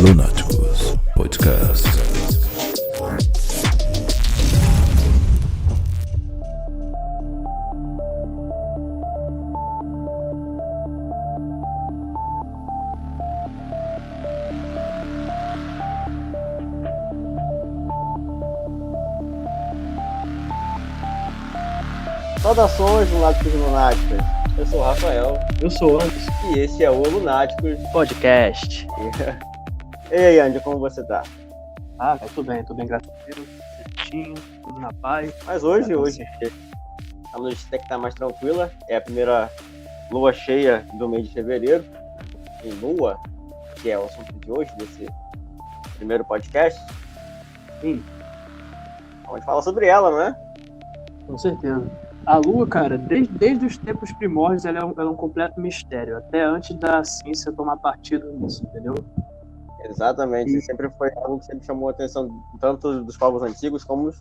Lunáticos Podcast. Saudações, Lunáticos e Lunáticas. Eu sou o Rafael. Eu sou o Anderson. E este é o Lunáticos Podcast. E aí, Andy, como você tá? Eu tô bem, graças a Deus. Certinho, tudo na paz. Mas hoje a noite até que tá mais tranquila. É a primeira lua cheia do mês de fevereiro. Em lua, que é o assunto de hoje, desse primeiro podcast. Sim. Vamos falar sobre ela, não é? Com certeza. A Lua, cara, desde os tempos primórdios, ela é um completo mistério. Até antes da ciência tomar partido nisso, entendeu? Exatamente. Sempre foi algo que sempre chamou a atenção tanto dos povos antigos como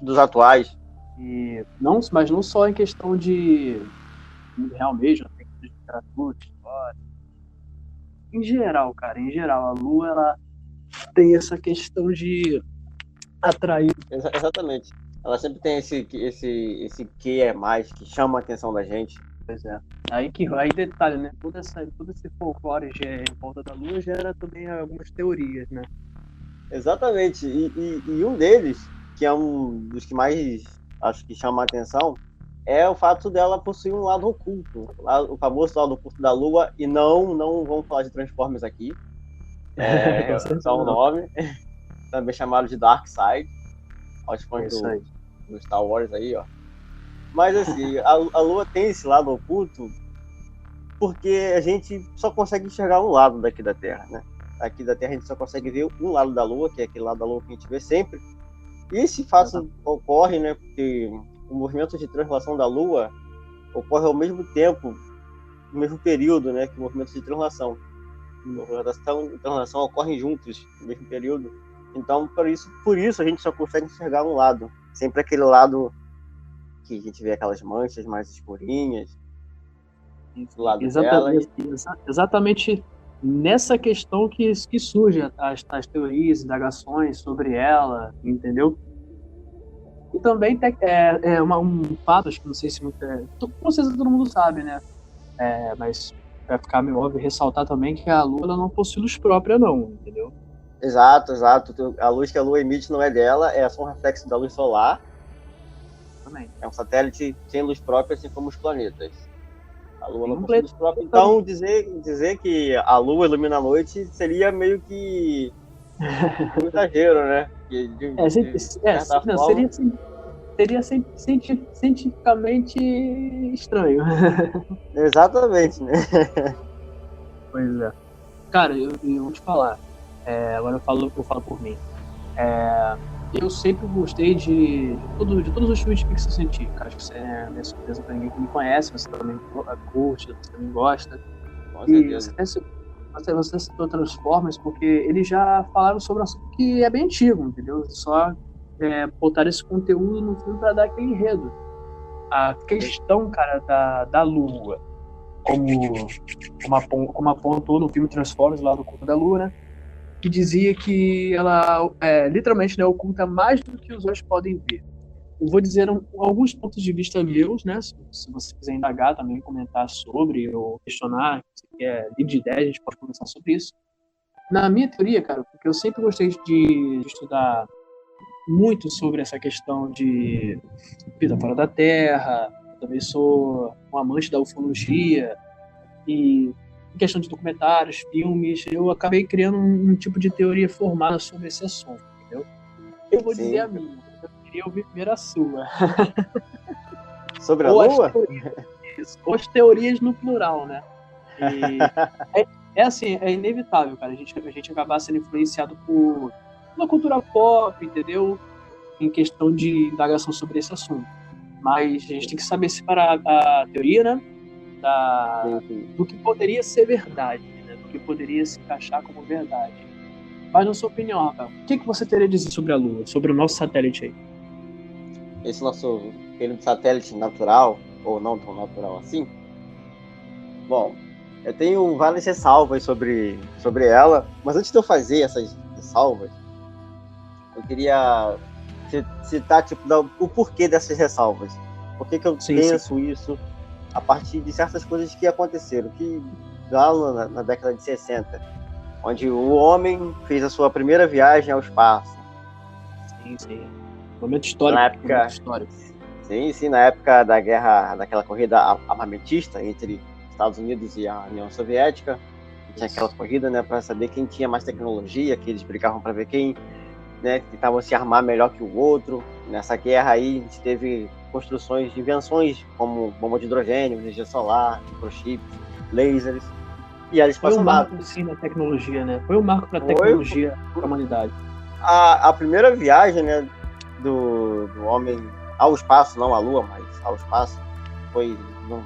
dos atuais. Mas não só em questão de mundo real mesmo, tem que ter literatura, história. Em geral, a Lua, ela tem essa questão de atrair. Exatamente. Ela sempre tem esse que é mais, que chama a atenção da gente. Pois é. Aí detalhe, né? Todo esse folclore em volta da Lua gera também algumas teorias, né? Exatamente. E um deles, que é um dos que mais acho que chama a atenção, é o fato dela possuir um lado oculto. O famoso lado oculto da Lua. E não vamos falar de Transformers aqui. É só o nome. Também chamado de Dark Side. Aos fãs do Star Wars aí, ó. Mas assim, a Lua tem esse lado oculto porque a gente só consegue enxergar um lado daqui da Terra, né? Aqui da Terra a gente só consegue ver um lado da Lua, que é aquele lado da Lua que a gente vê sempre. E esse fato ocorre, né? Porque o movimento de translação da Lua ocorre ao mesmo tempo, no mesmo período, né? Que o movimento de translação. Rotação e translação ocorrem juntos no mesmo período. Então, por isso a gente só consegue enxergar um lado. Sempre aquele lado que a gente vê aquelas manchas mais escurinhas do lado dela. Exatamente nessa questão que surgem as teorias, indagações sobre ela, entendeu? E também um fato, acho que não sei se muito... Com certeza todo mundo sabe, né? Mas vai ficar meio óbvio ressaltar também que a Lua ela não possui luz própria, não, entendeu? Exato. A luz que a Lua emite não é dela, é só um reflexo da luz solar. Também. É um satélite sem luz própria, assim como os planetas. A Lua não possui luz Completo. própria. Então, dizer que a Lua ilumina a noite seria meio que um exagero, né? Seria cientificamente estranho. Exatamente, né? Pois é. Cara, eu vou te falar. Agora eu falo por mim. Eu sempre gostei de todos os filmes de ficção científica. Acho que isso é minha surpresa pra ninguém que me conhece. Você também curte, você também gosta. Com certeza. E você citou Transformers porque eles já falaram sobre um assunto que é bem antigo, entendeu? Só botar esse conteúdo no filme pra dar aquele enredo. A questão, cara, da Lua, como apontou no filme Transformers, lá do Culto da Lua, né? Que dizia que ela literalmente, né, oculta mais do que os olhos podem ver. Eu vou dizer alguns pontos de vista meus, né? Se você quiser indagar também, comentar sobre ou questionar, se quer livre de ideia, a gente pode conversar sobre isso. Na minha teoria, cara, porque eu sempre gostei de estudar muito sobre essa questão de vida fora da Terra, eu também sou um amante da ufologia e em questão de documentários, filmes, eu acabei criando um tipo de teoria formada sobre esse assunto, entendeu? Eu vou dizer a minha, eu queria ouvir primeiro a sua. Sobre a Lua? Ou as teorias no plural, né? E assim, é inevitável, cara, a gente acabar sendo influenciado por uma cultura pop, entendeu? Em questão de indagação sobre esse assunto. Mas a gente tem que saber separar a teoria, né? Do que poderia ser verdade, né? Do que poderia se encaixar como verdade. Mas na sua opinião, Rafael, o que você teria a dizer sobre a Lua, sobre o nosso satélite aí? Esse nosso querido satélite natural, ou não tão natural assim? Bom, Eu tenho várias ressalvas sobre ela, mas antes de eu fazer essas ressalvas, eu queria citar tipo, o porquê dessas ressalvas. Por que eu penso isso a partir de certas coisas que aconteceram, que lá na década de 60, onde o homem fez a sua primeira viagem ao espaço. Sim. Momento histórico. Na época, sim, na época da guerra, daquela corrida armamentista entre Estados Unidos e a União Soviética, tinha aquela corrida, né, para saber quem tinha mais tecnologia, que eles brigavam para ver quem, né, tentavam se armar melhor que o outro. Nessa guerra aí, a gente teve construções de invenções como bomba de hidrogênio, energia solar, microchips, lasers. E eles foi um marco sim na tecnologia, né? Foi um marco para a tecnologia para a humanidade. A primeira viagem, né, do homem ao espaço, não à Lua, mas ao espaço, foi no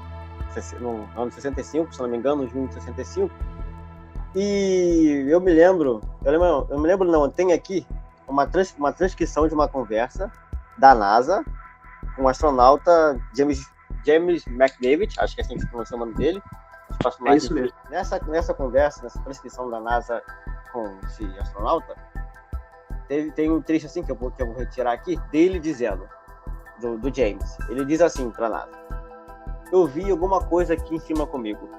ano de 65, se não me engano, junho de 65. E eu me lembro, não, tem aqui uma transcrição de uma conversa da NASA com o astronauta James McDavid, acho que é assim que se pronuncia o nome dele. É isso mesmo. Nessa conversa, nessa transcrição da NASA com esse astronauta, tem um trecho assim que eu vou retirar aqui, dele dizendo, do James. Ele diz assim para a NASA: eu vi alguma coisa aqui em cima comigo,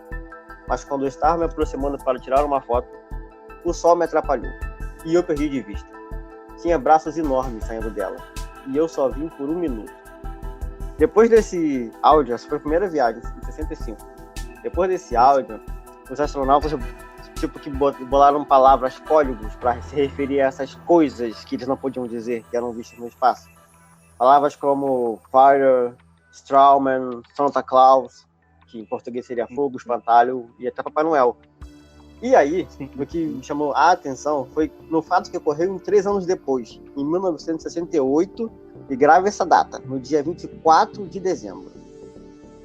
mas quando eu estava me aproximando para tirar uma foto, o sol me atrapalhou e eu perdi de vista. Tinha braços enormes saindo dela e eu só vi por 1 minuto. Depois desse áudio, essa foi a primeira viagem, em 65. Depois desse áudio, os astronautas que bolaram palavras, códigos para se referir a essas coisas que eles não podiam dizer, que eram vistas no espaço. Palavras como Fire, Strawman, Santa Claus, que em português seria fogo, espantalho e até Papai Noel. E aí, o que me chamou a atenção foi no fato que ocorreu 3 anos depois, em 1968, e grave essa data, no dia 24 de dezembro.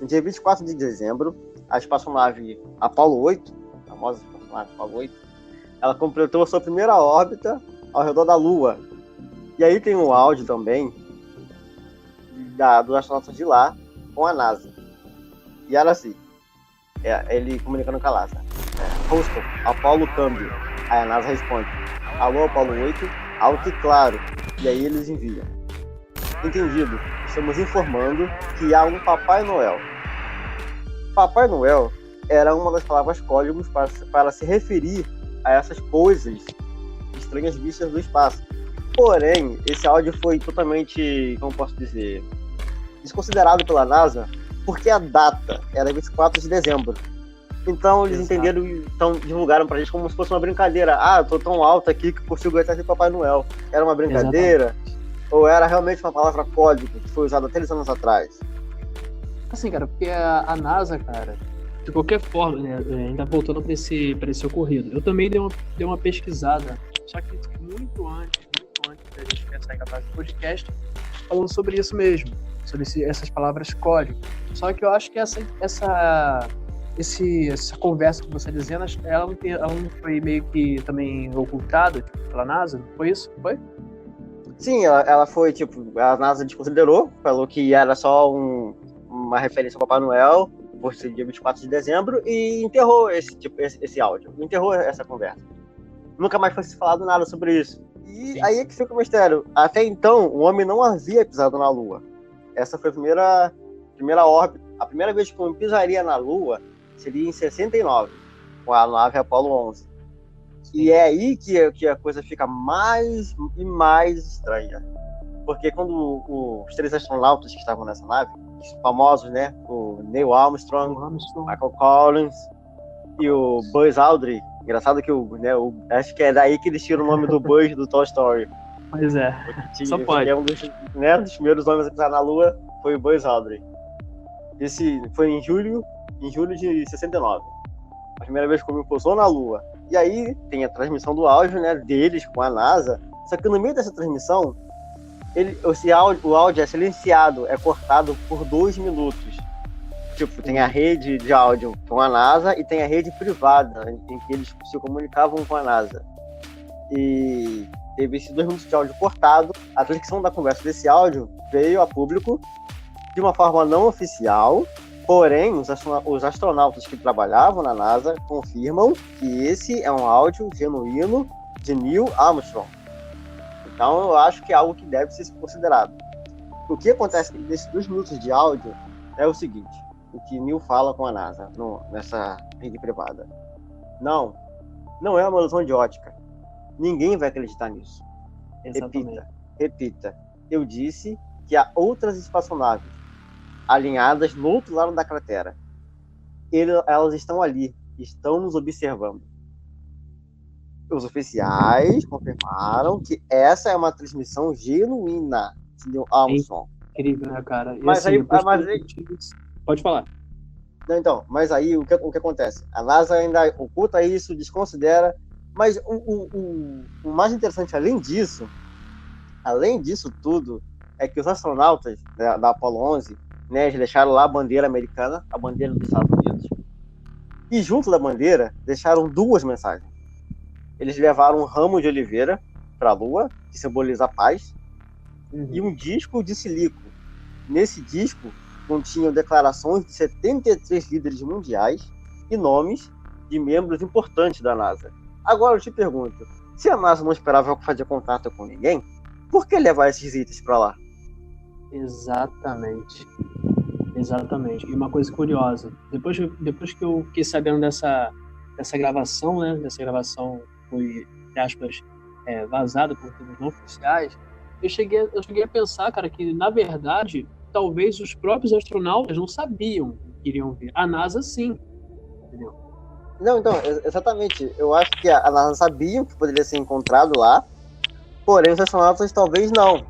No dia 24 de dezembro, a espaçonave Apollo 8, a famosa espaçonave Apollo 8, ela completou a sua primeira órbita ao redor da Lua. E aí tem um áudio também dos astronautas de lá com a NASA. E era assim, ele comunicando com a NASA: Houston, Apollo câmbio. Aí a NASA responde: alô, Apollo 8, alto e claro. E aí eles enviam: entendido, estamos informando que há um Papai Noel. Papai Noel era uma das palavras códigos para se referir a essas coisas estranhas vistas do espaço. Porém, esse áudio foi totalmente, como posso dizer, desconsiderado pela NASA, porque a data era 24 de dezembro. Então eles entenderam e divulgaram pra gente como se fosse uma brincadeira. Ah, eu tô tão alto aqui que consigo até ser Papai Noel. Era uma brincadeira? Ou era realmente uma palavra código que foi usada 3 anos atrás? Assim, cara, porque a NASA, cara, de qualquer forma, né, ainda voltando pra esse ocorrido, eu também dei uma pesquisada, só que muito antes da gente pensar em gravar esse podcast, falando sobre isso mesmo, sobre essas palavras código. Só que eu acho que essa conversa que você está dizendo, ela não foi meio que também ocultada pela NASA? Não foi isso? Foi? Sim, ela foi, a NASA desconsiderou, falou que era só uma referência ao Papai Noel, por ser dia 24 de dezembro, e enterrou esse áudio, enterrou essa conversa. Nunca mais foi se falado nada sobre isso. E Sim. Aí é que fica o mistério. Até então, o homem não havia pisado na Lua. Essa foi a primeira órbita. A primeira vez que o homem pisaria na Lua seria em 69, com a nave Apollo 11. E é aí que a coisa fica mais e mais estranha. Porque quando os 3 astronautas que estavam nessa nave, os famosos, né? O Neil Armstrong, Michael Collins e o Buzz Aldrin. Engraçado que acho que é daí que eles tiram o nome do Buzz do Toy Story. Pois é, só pode. É um dos primeiros homens a pisar na Lua, foi o Buzz Aldrin. Esse foi em julho de 69. A primeira vez que o homem pousou na Lua. E aí tem a transmissão do áudio, né, deles com a NASA. Só que no meio dessa transmissão, o áudio é silenciado, é cortado por 2 minutos. Tem a rede de áudio com a NASA e tem a rede privada, em que eles se comunicavam com a NASA. E teve esses 2 minutos de áudio cortado. A transcrição da conversa desse áudio veio a público de uma forma não oficial, Porém, os astronautas que trabalhavam na NASA confirmam que esse é um áudio genuíno de Neil Armstrong. Então, eu acho que é algo que deve ser considerado. O que acontece nesses 2 minutos de áudio é o seguinte: o que Neil fala com a NASA nessa rede privada. Não é uma ilusão de ótica. Ninguém vai acreditar nisso. Exatamente. Repita. Eu disse que há outras espaçonaves alinhadas no outro lado da cratera. Elas estão ali, estão nos observando. Os oficiais confirmaram que essa é uma transmissão genuína de Armstrong. É incrível, né, cara? E mas assim, aí... Pode falar. Então, mas aí o que acontece? A NASA ainda oculta isso, desconsidera, mas o mais interessante, além disso tudo, é que os astronautas da Apollo 11, né, eles deixaram lá a bandeira americana, a bandeira dos Estados Unidos, e junto da bandeira deixaram 2 mensagens. Eles levaram um ramo de oliveira para a Lua, que simboliza a paz, e um disco de silico. Nesse disco continham declarações de 73 líderes mundiais e nomes de membros importantes da NASA. Agora eu te pergunto, se a NASA não esperava fazer contato com ninguém, por que levar esses itens para lá? Exatamente. E uma coisa curiosa, depois que eu fiquei sabendo dessa gravação, né? Dessa gravação foi, entre aspas, vazada por termos não oficiais, eu cheguei a pensar, cara, que na verdade talvez os próprios astronautas não sabiam o que iriam ver. A NASA sim, entendeu? Não, então, exatamente. Eu acho que a NASA sabia que poderia ser encontrado lá, porém os astronautas talvez não.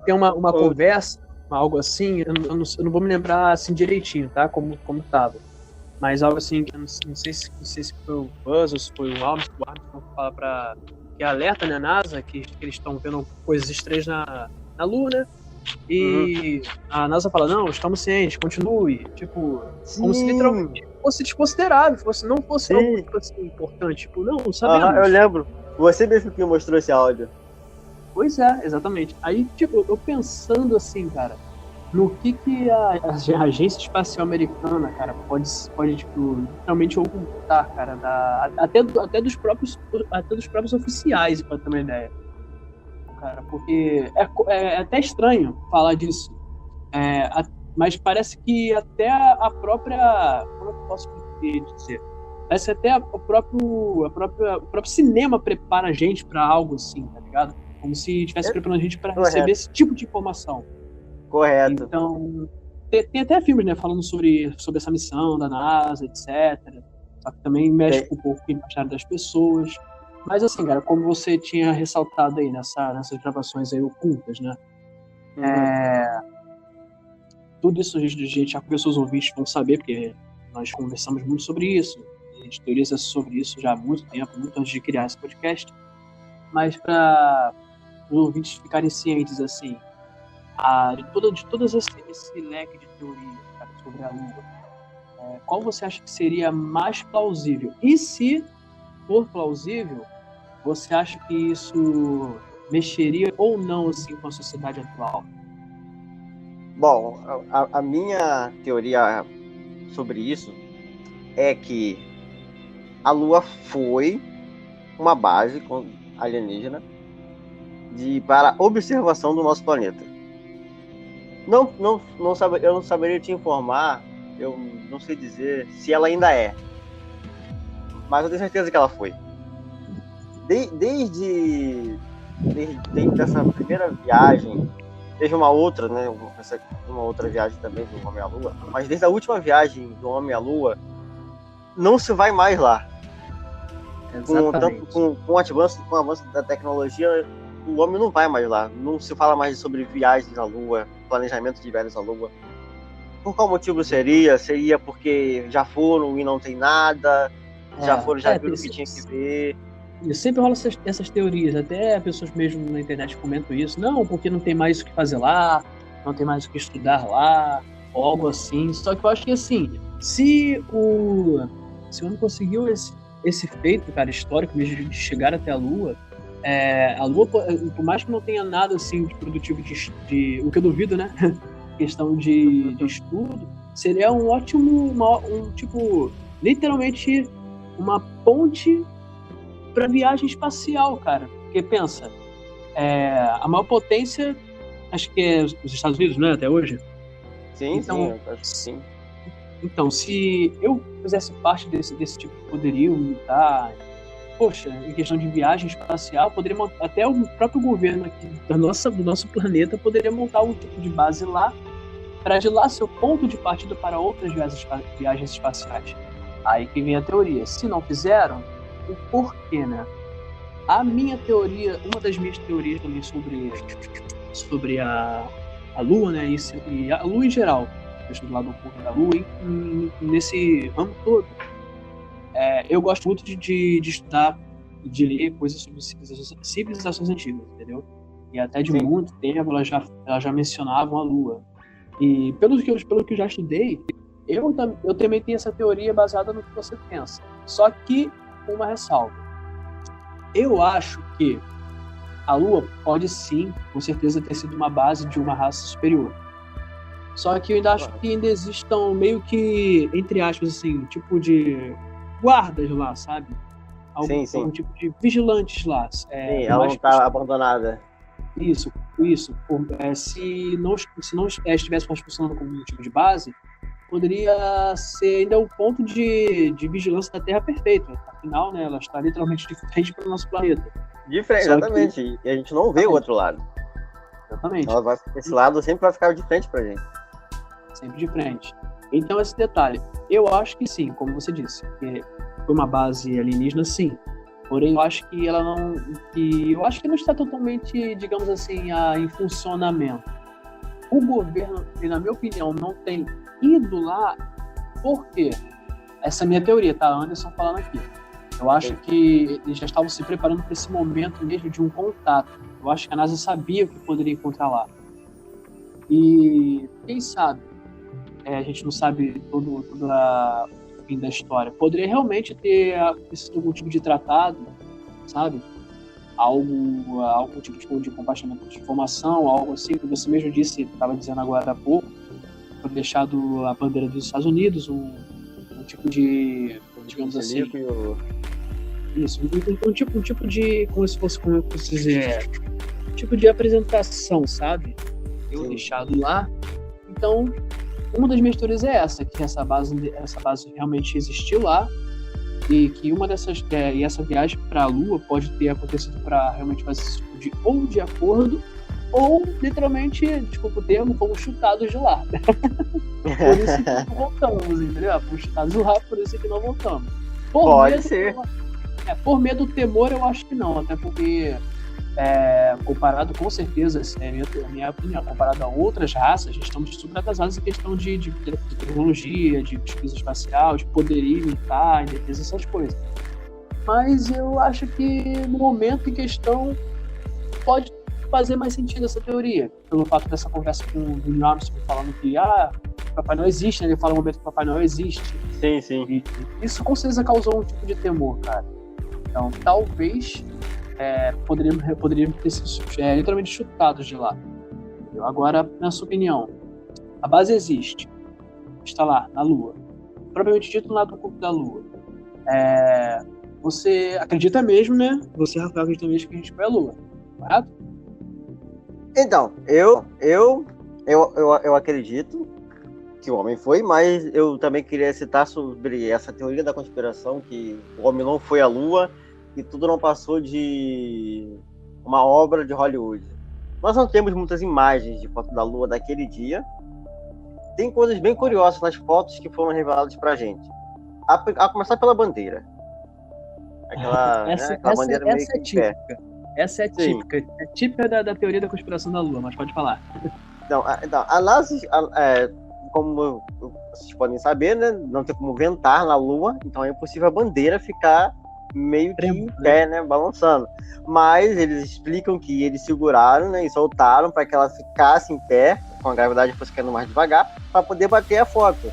Tem uma conversa, algo assim, eu não vou me lembrar assim direitinho, tá? Como tava. Mas algo assim, que eu não sei se foi o Buzz ou se foi o Armstrong que fala que alerta, né, a NASA, que eles estão vendo coisas estranhas na Lua, né? E a NASA fala, não, estamos cientes, continue. Tipo, como se literalmente fosse desconsiderável, não fosse algo tipo, assim, importante. Tipo, não sabemos. Eu lembro. Você mesmo que mostrou esse áudio. Pois é, exatamente. Aí, tipo, eu pensando assim, cara, no que a Agência Espacial Americana, cara, pode tipo, realmente ocultar, cara, até dos próprios oficiais, pra ter uma ideia. Cara, porque é até estranho falar disso. Mas parece que até a própria... Como eu posso dizer? Parece que até o próprio cinema prepara a gente pra algo assim, tá ligado? Como se estivesse preparando a gente para receber esse tipo de informação. Correto. Então, tem até filmes, né, falando sobre essa missão da NASA, etc. Só que também mexe um pouco com o imaginário das pessoas. Mas assim, cara, como você tinha ressaltado aí nessas gravações aí ocultas, né? Tudo isso a gente já conversou, os ouvintes vão saber, porque nós conversamos muito sobre isso. A gente teoriza sobre isso já há muito tempo, muito antes de criar esse podcast. Mas para os ouvintes ficarem cientes, assim, de todo esse leque de teorias, cara, sobre a Lua, qual você acha que seria mais plausível? E se for plausível, você acha que isso mexeria ou não, assim, com a sociedade atual? Bom, a minha teoria sobre isso é que a Lua foi uma base alienígena para observação do nosso planeta. Eu não saberia te informar, eu não sei dizer se ela ainda é, mas eu tenho certeza que ela foi. Desde essa primeira viagem, teve uma outra, né? Uma outra viagem também do Homem à Lua, mas desde a última viagem do Homem à Lua, não se vai mais lá. Com o avanço da tecnologia, o homem não vai mais lá. Não se fala mais sobre viagens à Lua, planejamento de viagens à Lua. Por qual motivo seria? Seria porque já foram e não tem nada? Já viram o que tinha que ver? Sempre rola essas teorias. Até pessoas mesmo na internet comentam isso. Não, porque não tem mais o que fazer lá, não tem mais o que estudar lá, ou algo assim. Só que eu acho que assim, se o homem conseguiu esse feito, cara, histórico mesmo de chegar até a Lua, a Lua, por mais que não tenha nada assim de produtivo de o que eu duvido, né? questão de estudo, seria um ótimo, literalmente uma ponte para viagem espacial, cara. Porque pensa, a maior potência, acho que é os Estados Unidos, né, até hoje? Sim, então, sim, eu acho que sim. Então, se eu fizesse parte desse tipo de poderio militar, poxa, em questão de viagem espacial, poderia até o próprio governo aqui do nosso planeta poderia montar um tipo de base lá, para de lá ser o ponto de partida para outras viagens espaciais. Aí que vem a teoria. Se não fizeram, o porquê, né? A minha teoria, uma das minhas teorias também sobre a Lua, né? E a Lua em geral, do lado oculto da Lua, nesse ramo todo. Eu gosto muito de estudar e de ler coisas sobre civilizações antigas, entendeu? E até de muito tempo elas já mencionavam a Lua. E pelo que eu já estudei, eu também tenho essa teoria baseada no que você pensa. Só que com uma ressalva. Eu acho que a Lua pode sim, com certeza, ter sido uma base de uma raça superior. Só que eu ainda acho que ainda existam meio que, entre aspas, assim, tipo de guardas lá, sabe? Algum tipo de vigilantes lá. Ela não está abandonada. Isso. Se não estivesse funcionando como um tipo de base, poderia ser ainda um ponto de vigilância da Terra perfeito. Afinal, né, ela está literalmente de frente para o nosso planeta. De frente, exatamente. E a gente não vê o outro lado. Exatamente. Esse lado sempre vai ficar de frente pra gente. Sempre de frente. Então, esse detalhe. Eu acho que sim, como você disse. Que foi uma base alienígena, sim. Porém, eu acho que ela não... eu acho que não está totalmente, digamos assim, em funcionamento. O governo, na minha opinião, não tem ido lá. Por quê? Essa é a minha teoria, tá? Anderson falando aqui. Eu acho que eles já estavam se preparando para esse momento mesmo de um contato. Eu acho que a NASA sabia o que poderia encontrar lá. E quem sabe, a gente não sabe todo o fim da história. Poderia realmente ter sido algum tipo de tratado, sabe? Algum tipo de compartilhamento de informação, algo assim, que você mesmo disse, estava dizendo agora há pouco, foi deixado a bandeira dos Estados Unidos, um tipo de, digamos assim... Isso, um tipo de, como se fosse, como eu posso dizer, tipo de apresentação, sabe? Eu deixado lá. Então, uma das minhas teorias é essa, que essa base realmente existiu lá e que uma dessas, e essa viagem para a Lua pode ter acontecido para realmente fazer esse tipo de ou de acordo ou literalmente, desculpa o termo, fomos chutados de lá. Por isso que não voltamos, entendeu? Fomos chutados de lá, por isso que não voltamos. Pode ser. Por medo do temor, eu acho que não, até porque comparado com certeza, a minha opinião, comparado a outras raças, estamos super atrasados em questão de tecnologia, de pesquisa espacial, de poderio militar, de defesa, essas coisas. Mas eu acho que no momento em questão pode fazer mais sentido essa teoria, pelo fato dessa conversa com o Neil Armstrong falando que Papai Noel existe, né? Ele fala no momento que Papai Noel existe. Sim. E isso com certeza causou um tipo de temor, cara. Então, talvez poderiam ter sido literalmente chutados de lá. Entendeu? Agora, na sua opinião, a base existe, está lá, na Lua. Propriamente dito, no lado oculto da Lua. Você acredita mesmo, né? Você, Rafael, acredita mesmo que a gente foi à Lua, correto? Então, eu acredito que o homem foi, mas eu também queria citar sobre essa teoria da conspiração, que o homem não foi à Lua e tudo não passou de uma obra de Hollywood. Nós não temos muitas imagens de foto da Lua daquele dia. Tem coisas bem curiosas nas fotos que foram reveladas pra gente. A começar pela bandeira. Aquela bandeira meio que típica. Essa é típica. É típica da teoria da conspiração da Lua, mas pode falar. Então, a NASA, como vocês podem saber, né, não tem como ventar na Lua, então é impossível a bandeira ficar meio que em pé, né, balançando. Mas eles explicam que eles seguraram, né, e soltaram para que ela ficasse em pé, com a gravidade fosse caindo mais devagar, para poder bater a foto.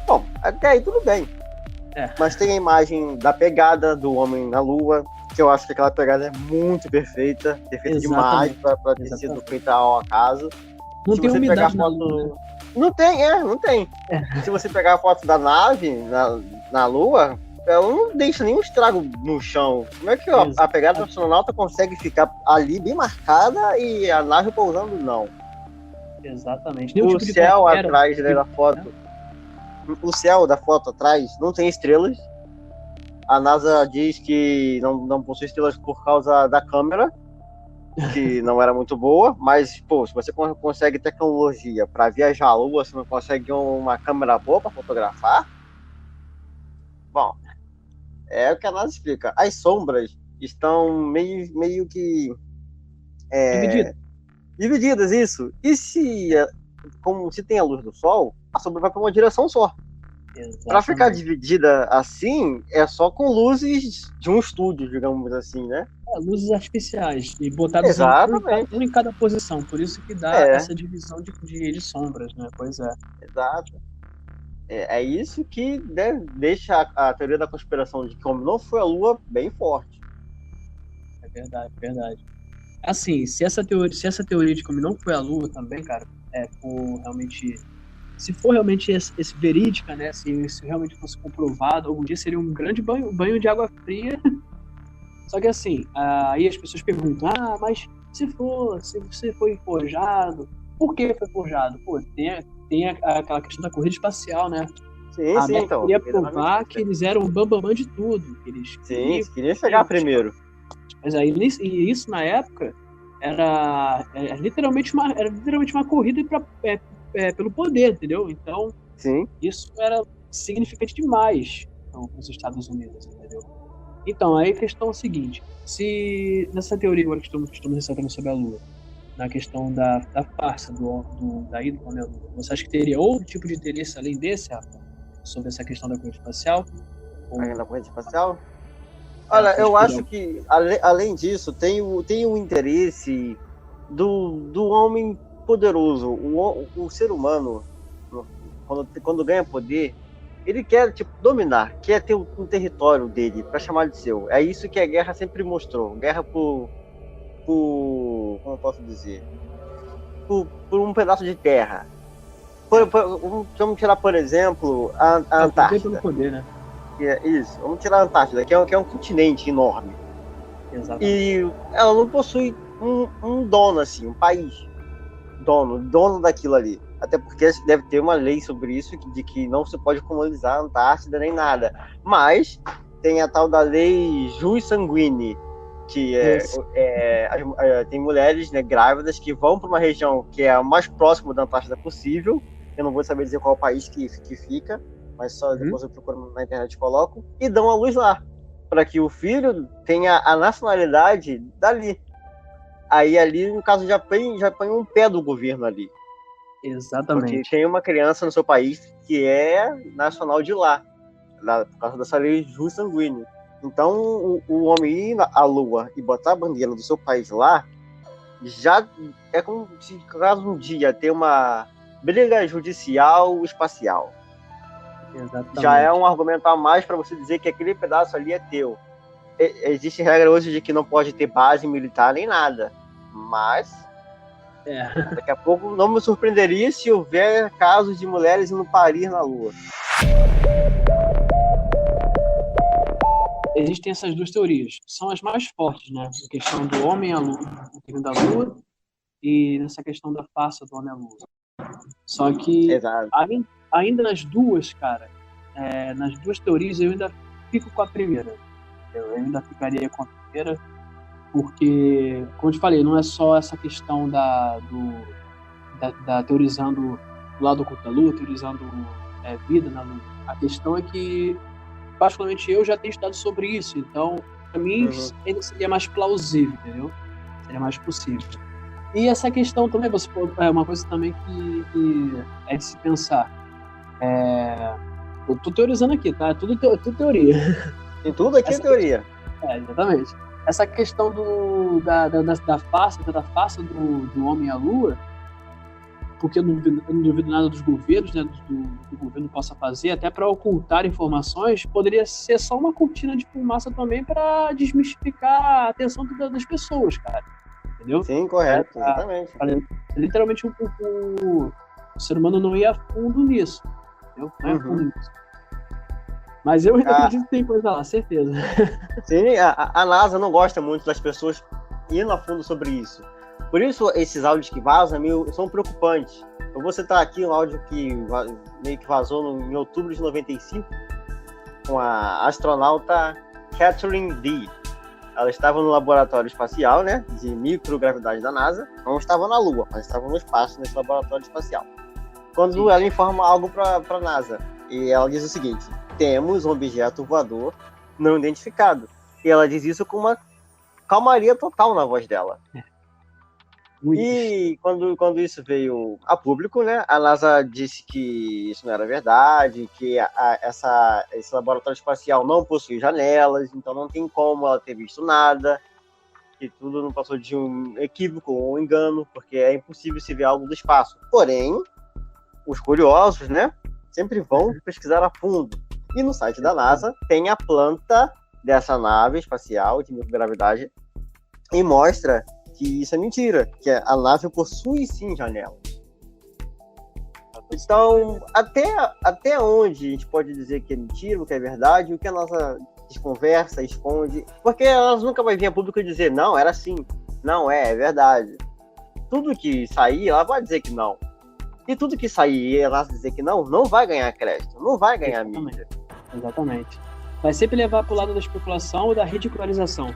Bom, até aí tudo bem. Mas tem a imagem da pegada do homem na Lua, que eu acho que aquela pegada é muito perfeita demais para ter sido feita ao acaso. Não Se tem você pegar a umidade na Lua, né? foto. Não tem. Se você pegar a foto da nave na Lua, ela não deixa nenhum estrago no chão. Como é que a pegada do astronauta consegue ficar ali bem marcada e a nave pousando? Não. Exatamente. O céu atrás da foto. O céu da foto atrás não tem estrelas. A NASA diz que não possui estrelas por causa da câmera, que não era muito boa, mas, pô, se você consegue tecnologia para viajar à Lua, você não consegue uma câmera boa para fotografar? Bom, é o que a NASA explica. As sombras estão meio que divididas, isso. E como se tem a luz do Sol, a sombra vai para uma direção só. Para ficar dividida assim, é só com luzes de um estúdio, digamos assim, né? Luzes artificiais e botadas um em cada posição, por isso que dá essa divisão de sombras, né? Pois é. Exato. É isso que deixa a teoria da conspiração de que o homem não foi à Lua bem forte. É verdade. Assim, se essa teoria de que o homem não foi à Lua também, cara, se for realmente esse verídica, né? Se realmente fosse comprovado, algum dia seria um grande banho de água fria. Só que assim, aí as pessoas perguntam, mas se você foi forjado, por que foi forjado? Pô, tem aquela questão da corrida espacial, né? Sim, então. Queria provar que eles eram o bambamã de tudo. Que eles queriam chegar primeiro. Mas aí, e isso na época era literalmente uma corrida pelo poder, entendeu? Então, isso era significante demais nos Estados Unidos, entendeu? Então, aí a questão é a seguinte, se nessa teoria agora que estamos ressaltando sobre a Lua, na questão da farsa da ida para a Lua, você acha que teria outro tipo de interesse além desse, Rafa, sobre essa questão da corrida espacial? Da corrida espacial? Olha, eu acho que, além disso, tem o interesse do homem poderoso. O ser humano, quando ganha poder, ele quer dominar, quer ter um território dele para chamar de seu. É isso que a guerra sempre mostrou. Guerra por como eu posso dizer? Por um pedaço de terra. Vamos tirar, por exemplo, a Antártida. Pelo poder, né? Isso, vamos tirar a Antártida, que é um continente enorme. Exatamente. E ela não possui um dono, assim, um país dono daquilo ali. Até porque deve ter uma lei sobre isso, de que não se pode colonizar a Antártida nem nada. Mas tem a tal da lei Jus Sanguini, que tem mulheres, né, grávidas que vão para uma região que é a mais próxima da Antártida possível. Eu não vou saber dizer qual país que fica, mas só depois eu procuro na internet e coloco, e dão a luz lá, para que o filho tenha a nacionalidade dali. Aí ali, no caso, já põe um pé do governo ali. Exatamente. Porque tem uma criança no seu país que é nacional de lá, por causa dessa lei Jus Sanguini. Então, o homem ir à Lua e botar a bandeira do seu país lá, já é como se, caso um dia ter uma briga judicial espacial. Exatamente. Já é um argumento a mais para você dizer que aquele pedaço ali é teu. Existe regra hoje de que não pode ter base militar nem nada, mas daqui a pouco não me surpreenderia se houver casos de mulheres indo parir na Lua. Existem essas duas teorias, são as mais fortes, né? A questão do homem à Lua, da Lua, e nessa questão da farsa do homem à Lua. Só que ainda nas duas, cara, nas duas teorias eu ainda fico com a primeira. Eu ainda ficaria com a primeira, porque, como eu te falei, não é só essa questão da teorizando o lado oculto da Lua, teorizando vida na Lua. A questão é que, particularmente, eu já tenho estudado sobre isso, então, para mim, ainda seria mais plausível, entendeu? Seria mais possível. E essa questão também, é uma coisa também que é de se pensar. Eu tô teorizando aqui, tá? Tudo teoria. Tem tudo aqui é teoria. Exatamente. Essa questão da farsa do homem à Lua, porque eu não duvido nada dos governos, né, do que o governo possa fazer, até para ocultar informações, poderia ser só uma cortina de fumaça também para desmistificar a atenção das pessoas, cara. entendeu? Sim, correto, exatamente. Literalmente o ser humano não ia a fundo nisso, entendeu? Não ia a fundo nisso. Mas eu ainda acredito que tem coisa lá, certeza. Sim, a NASA não gosta muito das pessoas indo a fundo sobre isso. Por isso, esses áudios que vazam são preocupantes. Eu vou citar aqui um áudio que meio que vazou em outubro de 95, com a astronauta Catherine D. Ela estava no laboratório espacial, né, de microgravidade da NASA. Não estava na Lua, mas estava no espaço, nesse laboratório espacial. Quando ela informa algo para a NASA, e ela diz o seguinte: temos um objeto voador não identificado. E ela diz isso com uma calmaria total na voz dela. E quando isso veio a público, né, a NASA disse que isso não era verdade, que esse laboratório espacial não possui janelas, então não tem como ela ter visto nada, que tudo não passou de um equívoco ou um engano, porque é impossível se ver algo do espaço. Porém, os curiosos, né, sempre vão pesquisar a fundo. E no site da NASA tem a planta dessa nave espacial de microgravidade e mostra que isso é mentira, que a nave possui sim janelas. Então, até onde a gente pode dizer que é mentira, o que é verdade, o que a nossa desconversa, esconde, porque elas nunca vai vir a público e dizer, não, era assim, não é verdade. Tudo que sair, ela vai dizer que não. E tudo que sair e ela dizer que não vai ganhar crédito, não vai ganhar mídia. Exatamente. Vai sempre levar pro lado da especulação ou da ridicularização.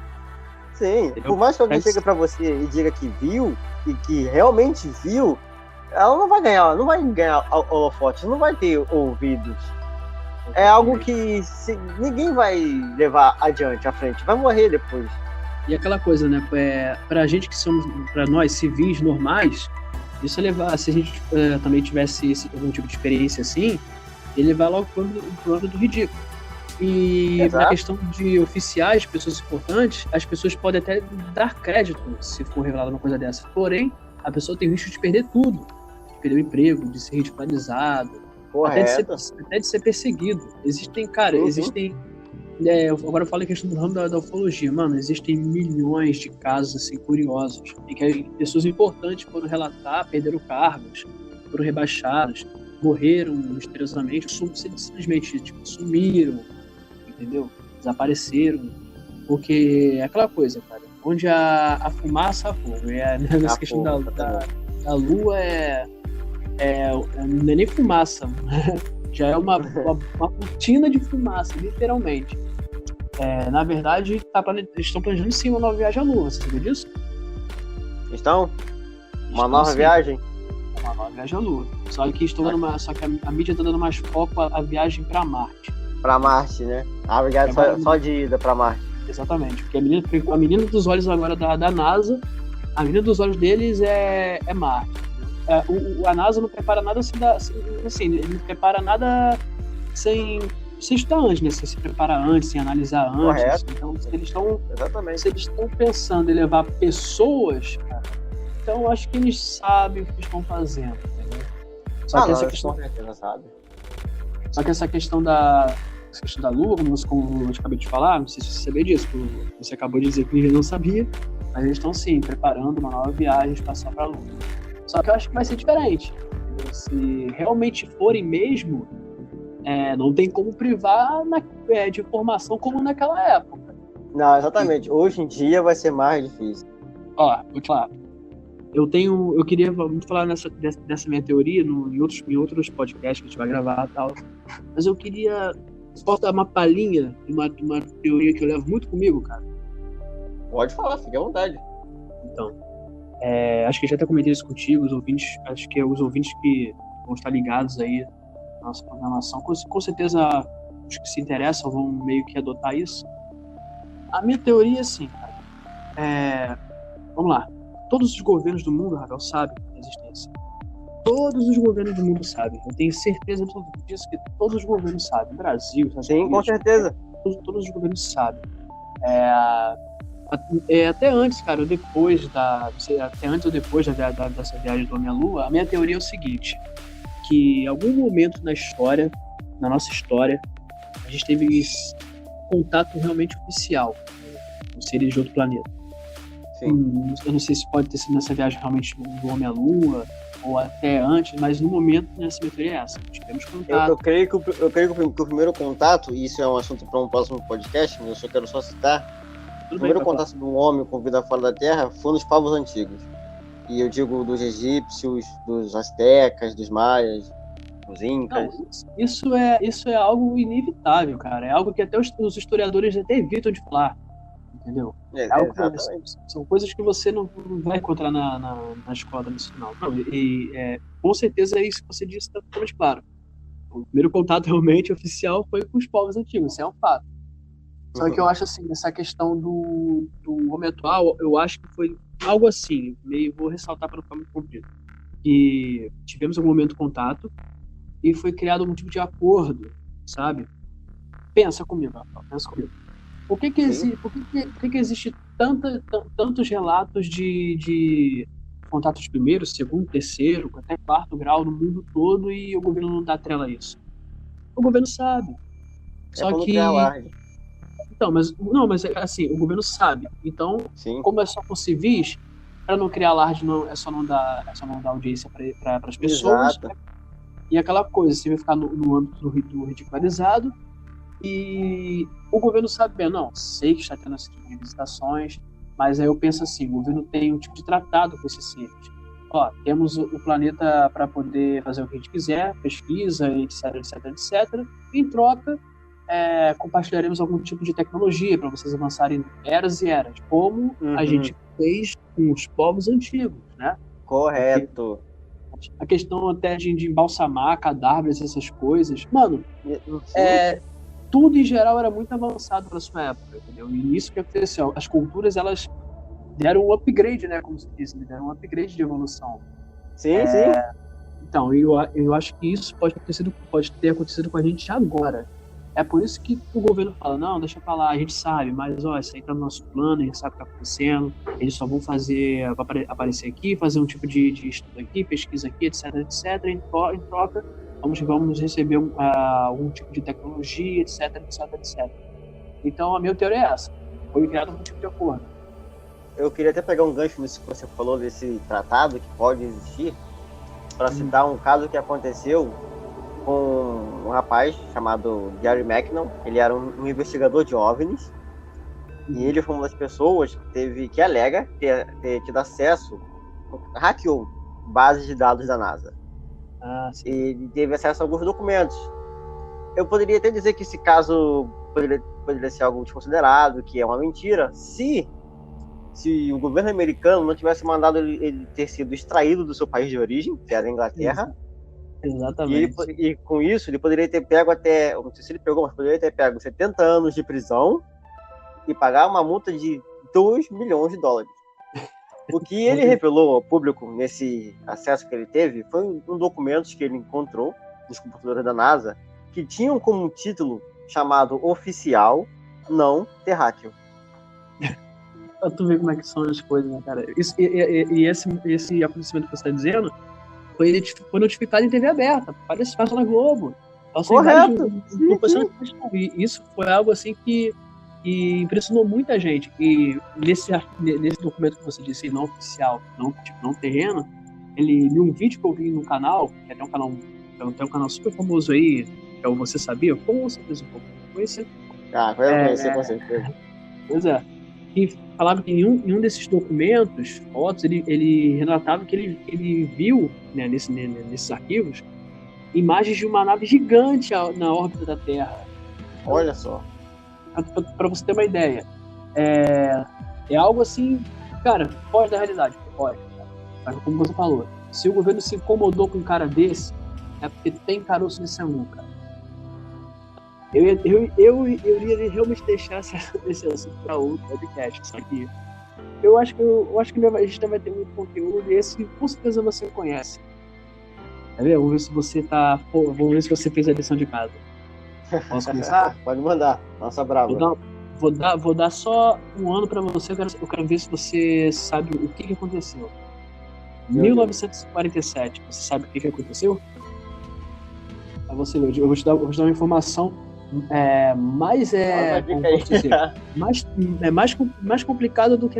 Sim, por mais que alguém chegue pra você e diga que viu, e que realmente viu, ela não vai ganhar holofote, não vai ter ouvidos. É algo que ninguém vai levar adiante, à frente, vai morrer depois. E aquela coisa, né, pra gente que somos, pra nós civis normais, isso é levar, se a gente também tivesse algum tipo de experiência assim, ele vai logo pro âmbito do ridículo. E Exato. Na questão de oficiais, pessoas importantes, as pessoas podem até dar crédito se for revelada uma coisa dessa. Porém, a pessoa tem o risco de perder tudo. De perder o emprego, de ser ridicularizado, até de ser perseguido. Existem. Agora eu falo em questão do ramo da ufologia. Mano, existem milhões de casos assim, curiosos em que pessoas importantes foram relatar, perderam cargos, foram rebaixados, morreram misteriosamente, simplesmente sumiram, entendeu? Desapareceram, porque é aquela coisa, cara, onde a fumaça, a fogo, nessa questão da Lua não é nem fumaça, já é uma cortina de fumaça, literalmente. Na verdade, estão planejando sim uma nova viagem à Lua, você sabia disso? Estão? Uma nova viagem? Uma nova viagem à Lua. Só que a mídia está dando mais foco à viagem para Marte. Para Marte, né? A viagem só de ida para Marte. Exatamente, porque a menina dos olhos agora da NASA, a menina dos olhos deles é Marte. A NASA não prepara nada ele não prepara nada sem estudar antes, né? Sem se preparar antes, sem analisar antes. Correto. Então, se eles estão pensando em levar pessoas, cara, então acho que eles sabem o que estão fazendo, entendeu? Só que essa questão da Lua, como eu acabei de falar, não sei se você sabia disso, você acabou de dizer que ninguém não sabia, mas eles estão sim preparando uma nova viagem espacial para a Lua. Só que eu acho que vai ser diferente, entendeu? Se realmente forem mesmo, não tem como privar de informação como naquela época. Não, exatamente. Hoje em dia vai ser mais difícil. Ó, claro. Eu queria muito falar dessa minha teoria em outros podcasts que a gente vai gravar e tal. Mas eu posso dar uma palhinha de uma teoria que eu levo muito comigo, cara? Pode falar, fique à vontade. Então, acho que eu já até comentei isso contigo, os ouvintes que vão estar ligados aí na nossa programação, com certeza os que se interessam vão meio que adotar isso. A minha teoria é assim, cara. Vamos lá. Todos os governos do mundo, Ravel, sabem da existência. Todos os governos do mundo sabem. Eu tenho certeza absoluta disso, que todos os governos sabem. Brasil, sim, com certeza. Todos os governos sabem. Até antes, cara, até antes ou depois dessa viagem do Homem à Lua, a minha teoria é o seguinte, que em algum momento na nossa história, a gente teve contato realmente oficial com seres de outro planeta. Sim. Eu não sei se pode ter sido nessa viagem realmente do Homem à Lua, ou até antes, mas no momento, nessa minha é essa. Tivemos contato. Eu creio que o primeiro contato, e isso é um assunto para um próximo podcast, mas eu quero só citar, o primeiro contato de um homem com vida fora da Terra foi nos povos antigos. E eu digo dos egípcios, dos astecas, dos maias, dos incas. Não, isso é algo inevitável, cara. É algo que até os historiadores até evitam de falar. Entendeu? São coisas que você não vai encontrar na escola nacional. Não, com certeza é isso que você disse, está totalmente claro. O primeiro contato realmente oficial foi com os povos antigos, isso é um fato. Só que eu acho assim, essa questão do homem atual, eu acho que foi algo assim, vou ressaltar para não ficar muito comprido, que tivemos algum momento de contato e foi criado algum tipo de acordo, sabe? Pensa comigo, Rafael, pensa comigo. Por que existe tantos relatos de contatos de primeiro, segundo, terceiro, até quarto grau no mundo todo e o governo não dá trela a isso? O governo sabe. Só que... Então, mas assim, o governo sabe. Então, como é só com civis, para não criar alarde, é só não dar audiência para as pessoas. Né? E aquela coisa, você vai ficar no âmbito do ridicularizado. E o governo sabe bem, não, sei que está tendo esse tipo de visitações, mas aí eu penso assim, o governo tem um tipo de tratado com esses seres. Ó, temos o planeta para poder fazer o que a gente quiser, pesquisa, etc. Em troca, compartilharemos algum tipo de tecnologia para vocês avançarem eras e eras, como a gente fez com os povos antigos, né? Correto. A questão até de embalsamar cadáveres, essas coisas. Mano, tudo em geral era muito avançado para sua época, entendeu? E isso que aconteceu. As culturas, elas deram um upgrade, né? Como se diz, deram um upgrade de evolução. Sim. Então, eu acho que isso pode ter acontecido com a gente agora. É por isso que o governo fala, não, deixa pra lá, a gente sabe, mas isso aí tá no nosso plano, a gente sabe o que tá acontecendo, eles só vão aparecer aqui, fazer um tipo de estudo aqui, pesquisa aqui, etc. Em troca, vamos receber algum tipo de tecnologia, etc. Então, a minha teoria é essa. Foi criado um tipo de acordo. Eu queria até pegar um gancho nisso que você falou, desse tratado que pode existir, para citar um caso que aconteceu com um rapaz chamado Gary McKinnon. Ele era um investigador de OVNIs, e ele foi uma das pessoas que alega ter tido acesso, hackeou bases de dados da NASA. Ele teve acesso a alguns documentos. Eu poderia até dizer que esse caso poderia ser algo desconsiderado, que é uma mentira, se o governo americano não tivesse mandado ele ter sido extraído do seu país de origem, que era a Inglaterra. Exatamente. E com isso, ele poderia ter pego não sei se ele pegou, mas poderia ter pego 70 anos de prisão e pagar uma multa de $2 milhões. O que ele revelou ao público nesse acesso que ele teve foi um documentos que ele encontrou nos computadores da NASA, que tinham como título chamado Oficial Não Terráqueo. Pra tu ver como é que são as coisas, né, cara? Esse acontecimento que você está dizendo foi notificado em TV aberta, passa na Globo. Correto! E isso foi algo assim que impressionou muita gente. E nesse documento que você disse, não oficial, não terreno, ele viu um vídeo que eu vi no canal, que é um canal super famoso aí, que é o Você Sabia? Com certeza um pouco. Conheci. Conheci com certeza. Pois é. E falava que em um desses documentos, fotos, ele relatava que ele viu, né, nesses arquivos, imagens de uma nave gigante na órbita da Terra. Olha só. Para você ter uma ideia, é algo assim, cara, foge da realidade, pode. Mas como você falou, se o governo se incomodou com um cara desse, é porque tem caroço nesse angu, cara. Eu iria realmente deixar esse assunto para outro podcast, só que eu acho que a gente vai ter muito conteúdo, e esse com certeza você conhece. Tá vendo? Vamos ver se você fez a lição de casa. Posso começar? Pode mandar. Nossa, brava. Vou dar só um ano para você. Eu quero ver se você sabe o que aconteceu. 1947. Você sabe o que aconteceu? Pra você ver. Eu vou te dar uma informação como posso dizer, mais complicado do que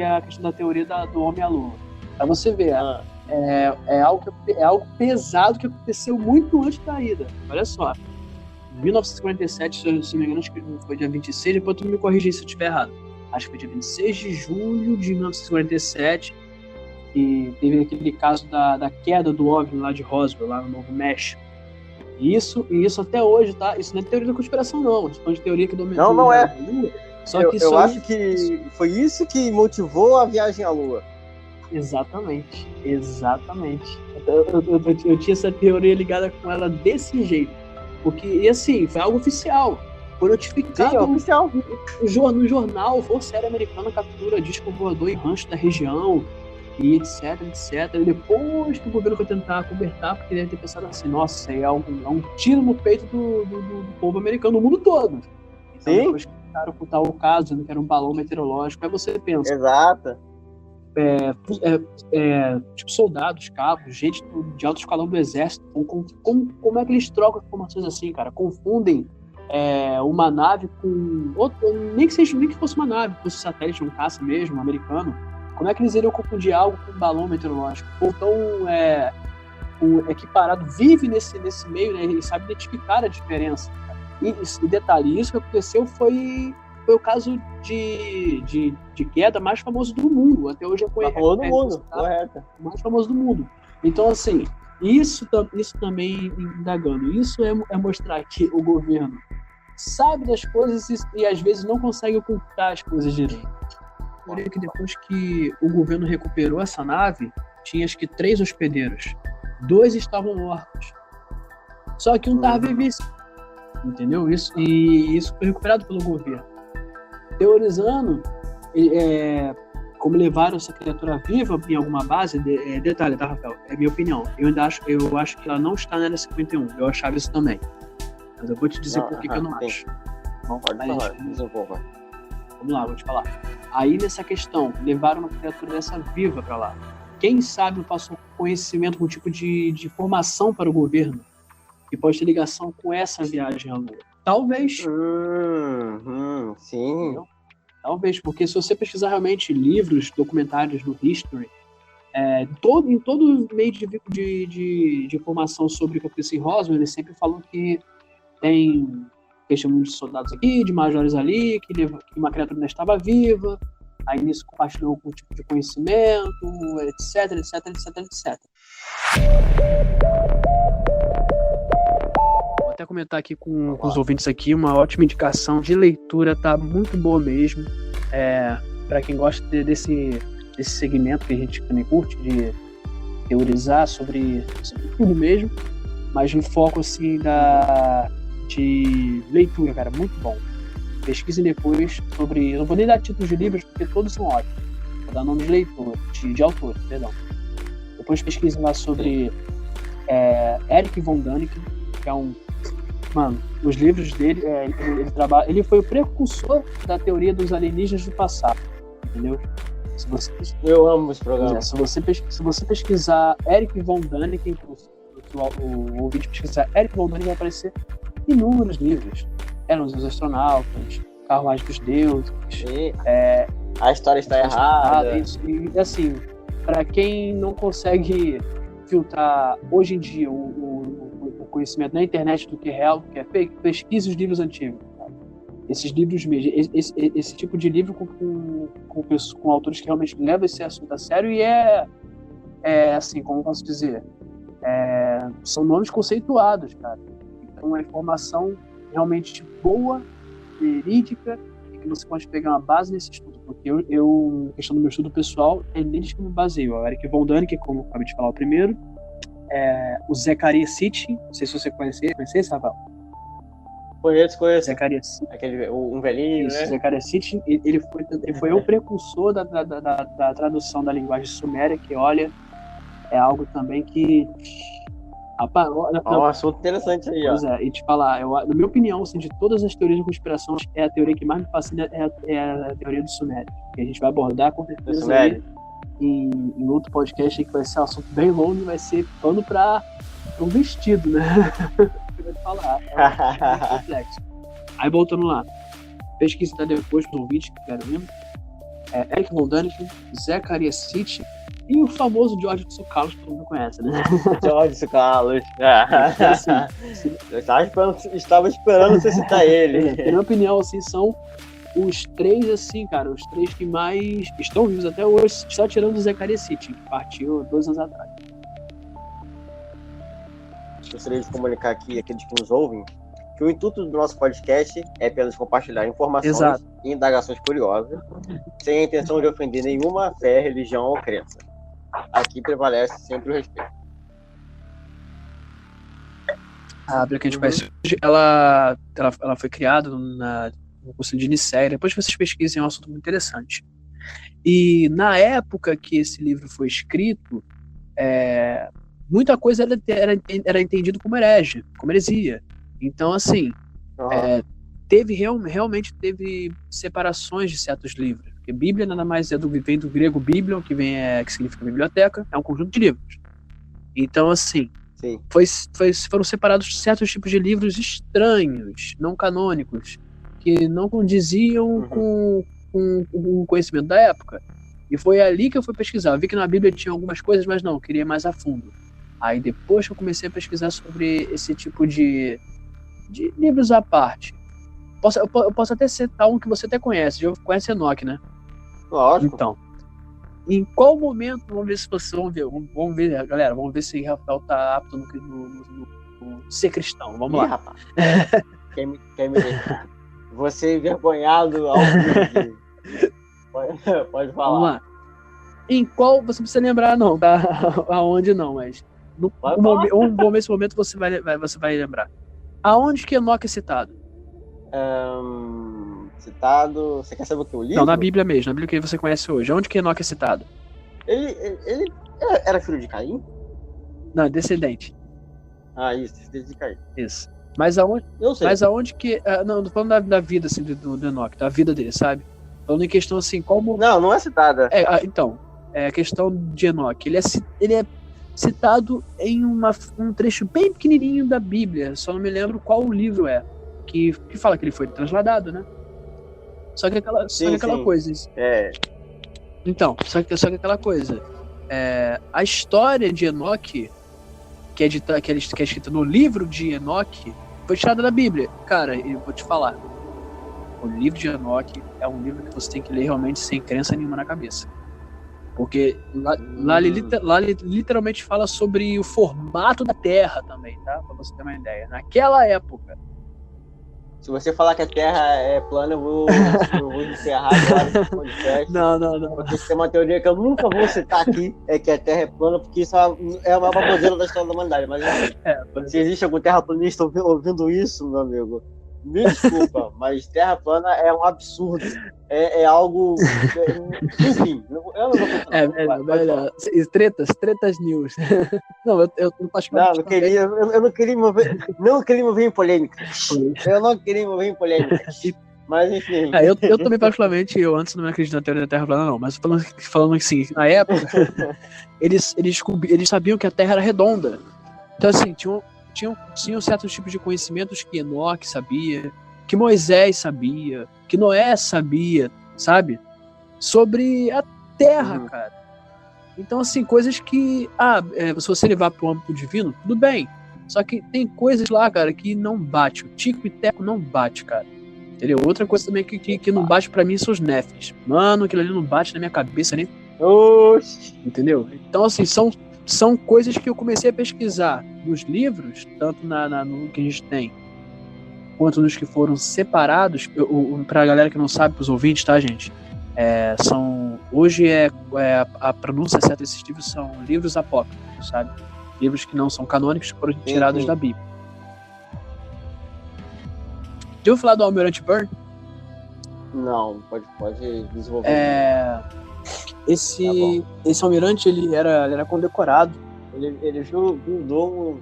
a questão da teoria do homem à lua. Pra você ver, é algo pesado que aconteceu muito antes da ida. Olha só, em 1947, se não me engano, acho que foi dia 26, depois tu me corrigir se eu estiver errado. Acho que foi dia 26 de julho de 1947, e teve aquele caso da queda do OVNI lá de Roswell, lá no Novo México. E isso até hoje, tá? Isso não é teoria da conspiração, não. Isso é uma teoria que dominou. Não é. Lua. Eu acho que foi isso que motivou a viagem à Lua. Exatamente. Eu tinha essa teoria ligada com ela desse jeito. Porque, e assim, foi algo oficial. Foi notificado. Sim, oficial. No jornal, Força Aérea Americana captura disco voador em rancho da região. E etc. E depois que o governo foi tentar cobertar, porque deve ter pensado assim, nossa, é um tiro no peito do povo americano, no mundo todo. Então, sim. Depois que tentaram ocultar o caso, dizendo que era um balão meteorológico, aí você pensa. Exato. Tipo, soldados, cabos, gente de alto escalão do exército, como é que eles trocam informações assim, cara? Confundem uma nave com outro, nem que fosse uma nave, fosse um satélite, um caça mesmo, um americano. Como é que eles iriam confundir algo com um balão meteorológico? Então, o equiparado vive nesse meio, né? Ele sabe identificar a diferença. E detalhe, isso que aconteceu foi o caso de queda mais famoso do mundo. Até hoje correto. O mais famoso do mundo. Então, assim, isso também indagando. Isso é mostrar que o governo sabe das coisas e às vezes não consegue ocultar as coisas direito. Porém, que depois que o governo recuperou essa nave, tinha acho que 3 hospedeiros. 2 estavam mortos. Só que um estava vivíssimo. Entendeu? Isso foi recuperado pelo governo. Teorizando como levaram essa criatura viva em alguma base, detalhe, tá, Rafael? É minha opinião. Eu acho que ela não está na Área 51. Eu achava isso também. Mas eu vou te dizer por que eu não acho. Pode falar, desenvolva. Vamos lá, vou te falar. Aí, nessa questão, levaram uma criatura dessa viva para lá. Quem sabe não passou conhecimento, algum tipo de informação para o governo que pode ter ligação com essa viagem à Lua. Talvez. Sim. Entendeu? Talvez, porque se você pesquisar realmente livros, documentários no History, em todo meio de informação sobre o que aconteceu em Roswell, eles sempre falam que tem questão de soldados aqui, de majores ali, que uma criatura ainda estava viva, aí nisso compartilhou algum tipo de conhecimento, etc. Vou até comentar aqui com os ouvintes aqui, uma ótima indicação de leitura, tá muito boa mesmo, para quem gosta desse segmento que a gente também curte, de teorizar sobre tudo mesmo, mas no foco assim de leitura, cara, muito bom. Pesquisem depois sobre... Eu não vou nem dar títulos de livros, porque todos são ótimos. Vou dar nome de leitor, de autor, perdão. Depois pesquisem lá sobre Erich von Däniken, que é Mano, os livros dele, ele foi o precursor da teoria dos alienígenas do passado, entendeu? Eu amo esse programa. Se você pesquisar Erich von Däniken, o ouvinte pesquisar Erich von Däniken, vai aparecer inúmeros livros. Eram os astronautas, Carruagem dos Deuses. A história está errada. E assim, para quem não consegue filtrar hoje em dia o conhecimento na internet do que é real, do que é fake, pesquise os livros antigos. Tá? Esses livros mesmo, esse tipo de livro com autores que realmente levam esse assunto a sério e assim, como eu posso dizer, são nomes conceituados, cara. Então, uma informação realmente boa, verídica, e que você pode pegar uma base nesse estudo. Porque eu questão do meu estudo pessoal, é neles que eu me baseio. O Erich von Däniken, como eu acabei de falar o primeiro, o Zecharia Sitchin, não sei se você conhece, Rafael? Conheço. Zecharia Sitchin. Um velhinho, né? Zecharia Sitchin, ele foi o precursor da tradução da linguagem suméria, que, olha, é algo também que... um assunto interessante aí, pois e te falar, na minha opinião, assim, de todas as teorias de conspiração, a teoria que mais me fascina é a teoria do Sumério, que a gente vai abordar com certeza aí, em outro podcast aí, que vai ser um assunto bem longo e vai ser pano para um vestido, né? falar. É um complexo. Aí voltando lá. Pesquisa depois para os ouvintes que querem mesmo. Eric Von Däniken, Zecharia Sitchin e o famoso George Tsoukalos, que todo mundo conhece, né? George Tsoukalos. Assim, Eu estava esperando você citar ele. Na minha opinião, assim, são os três, assim, cara, os três que mais estão vivos até hoje, só tirando o Zecharia Sitchin, que partiu 2 anos atrás. Gostaria de comunicar aqui aqueles que nos ouvem que o intuito do nosso podcast é apenas compartilhar informações Exato. e indagações curiosas, sem a intenção de ofender nenhuma fé, religião ou crença. Aqui prevalece sempre o respeito. A Bíblia que a gente conhece hoje, ela foi criada no curso de Nicéia. Depois que vocês pesquisem, é um assunto muito interessante. E na época que esse livro foi escrito, muita coisa era entendido como herege, como heresia. Então, assim, realmente teve separações de certos livros. Porque Bíblia nada mais vem do grego biblion, que significa biblioteca, é um conjunto de livros. Então, assim, foram separados certos tipos de livros estranhos, não canônicos, que não condiziam com o conhecimento da época. E foi ali que eu fui pesquisar. Eu vi que na Bíblia tinha algumas coisas, mas não, eu queria ir mais a fundo. Aí depois que eu comecei a pesquisar sobre esse tipo de livros à parte. Eu posso até citar um que você até conhece. Já conhece Enoque, né? Lógico. Então, em qual momento, vamos ver se vocês vamos ver, galera, vamos ver se Rafael tá apto no ser cristão. Vamos lá. Rapaz. Quer me deixar? Você envergonhado ao vivo. Pode falar. Vamos lá. Em qual, você precisa lembrar, não, tá? Aonde não, mas nesse momento você vai lembrar. Aonde que Enoque é citado? Citado. Você quer saber o que? O livro? Não, na Bíblia mesmo, na Bíblia que você conhece hoje. Aonde que Enoque é citado? Ele era filho de Caim? Não, descendente. Isso, descendente de Caim. Isso. Mas aonde? Eu sei. Mas aonde que. Não, tô falando da vida, assim, do Enoque, da vida dele, sabe? Falando em questão assim, como. Não é citada. Então, a questão de Enoque. Ele é citado em um trecho bem pequenininho da Bíblia, só não me lembro qual livro é, que fala que ele foi trasladado, né? Só que aquela coisa. Então, só que aquela coisa. A história de Enoque, que é escrita no livro de Enoque, foi tirada da Bíblia. Cara, eu vou te falar. O livro de Enoque é um livro que você tem que ler realmente sem crença nenhuma na cabeça. Porque lá ele literalmente fala sobre o formato da Terra também, tá? Pra você ter uma ideia. Naquela época. Se você falar que a Terra é plana, eu vou encerrar agora esse podcast. Não. Porque tem uma teoria que eu nunca vou citar aqui, é que a Terra é plana, porque isso é a maior baboseira da história da humanidade. Mas se existe algum terraplanista ouvindo isso, meu amigo, me desculpa, mas Terra plana é um absurdo. É algo. Enfim, eu não vou continuar. Melhor. Tretas news. Não, eu não posso falar. Eu não queria me mover em polêmica. Eu não queria me mover em polêmica. Mas enfim. Eu também, particularmente, eu antes não acredito na teoria da Terra plana, não. Mas falando assim, na época, eles sabiam que a Terra era redonda. Então, assim, tinham certos tipos de conhecimentos que Enoque sabia, que Moisés sabia, que Noé sabia, sabe? Sobre a Terra, cara. Então, assim, coisas que... se você levar para o âmbito divino, tudo bem. Só que tem coisas lá, cara, que não bate. O Tico e Teco não bate, cara. Entendeu? Outra coisa também que não bate para mim são os Nefes. Mano, aquilo ali não bate na minha cabeça nem... Oxi. Entendeu? Então, assim, são coisas que eu comecei a pesquisar nos livros, tanto no que a gente tem, quanto nos que foram separados. Pra galera que não sabe, pros ouvintes, tá, gente? Hoje a pronúncia certa desses livros são livros apócrifos, sabe? Livros que não são canônicos, que foram tirados da Bíblia. Já ouviu falar do Almirante Byrne? Não, pode desenvolver. Esse almirante, ele era condecorado. Ele viu o domo.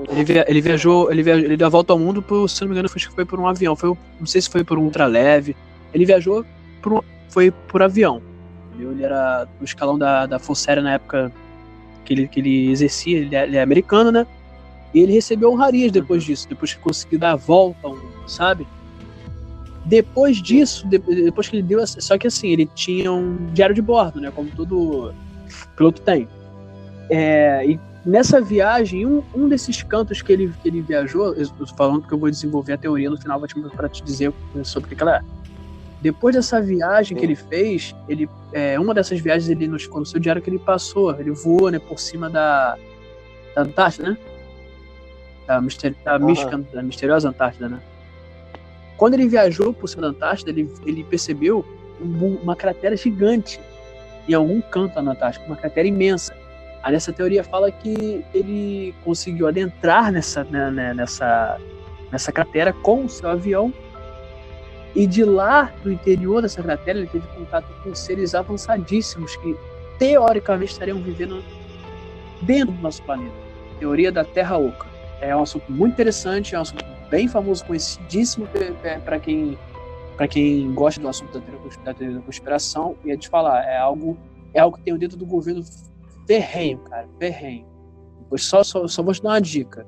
Ele deu a volta ao mundo se não me engano, foi por um avião. Não sei se foi por um ultraleve. Ele viajou foi por avião. Ele era do escalão da Força Aérea na época que ele exercia. Ele é americano, né? E ele recebeu honrarias depois disso, depois que conseguiu dar a volta ao mundo, sabe? Depois disso, depois que ele deu... Só que assim, ele tinha um diário de bordo, né? Como todo piloto tem. E nessa viagem, um desses cantos que ele viajou, eu tô falando porque eu vou desenvolver a teoria no final, para te dizer sobre o que ela é. Depois dessa viagem que ele fez, uma dessas viagens, ele nos contou o diário que ele passou, ele voou, né, por cima da Antártida, né? Da misteriosa Antártida, né? Quando ele viajou por cima da Antártida, ele percebeu uma cratera gigante em algum canto na Antártida, uma cratera imensa. Aí nessa teoria fala que ele conseguiu adentrar nessa cratera com o seu avião, e de lá, do interior dessa cratera, ele teve contato com seres avançadíssimos que teoricamente estariam vivendo dentro do nosso planeta. Teoria da Terra Oca. É um assunto muito interessante, é um assunto bem famoso, conhecidíssimo para quem gosta do assunto da teoria da conspiração. E é de falar, é algo que tem dentro do governo ferrenho, cara, ferrenho. Só vou te dar uma dica.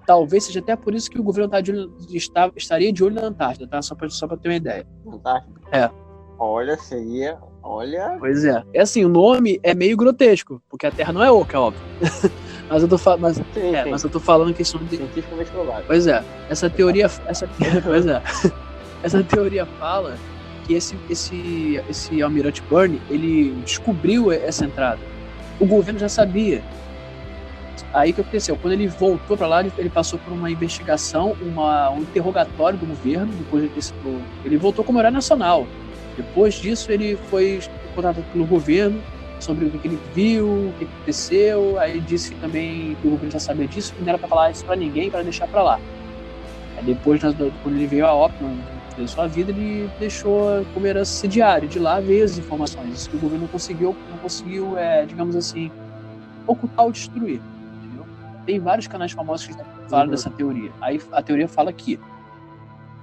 Talvez seja até por isso que o governo estaria de olho na Antártida, tá? Só pra ter uma ideia. Antártida? Olha, seria... Olha... Pois é. É assim, o nome é meio grotesco, porque a Terra não é oca, é óbvio. Mas eu tô falando... Mas eu tô falando que isso... Cientificamente provável. Pois é. Essa teoria... Pois é. Essa teoria fala que esse almirante Byrne, ele descobriu essa entrada. O governo já sabia. Aí o que aconteceu? Quando ele voltou para lá, ele passou por uma investigação, um interrogatório do governo. Depois ele voltou como herói nacional. Depois disso, ele foi contratado pelo governo sobre o que ele viu, o que aconteceu. Aí ele disse que também o governo já sabia disso, que não era para falar isso para ninguém, para deixar para lá. Aí depois, quando ele veio a óbito da sua vida, ele deixou como herança esse diário. De lá veio as informações. Isso que o governo não conseguiu, digamos assim, ocultar ou destruir. Tem vários canais famosos que falam dessa teoria. Aí a teoria fala que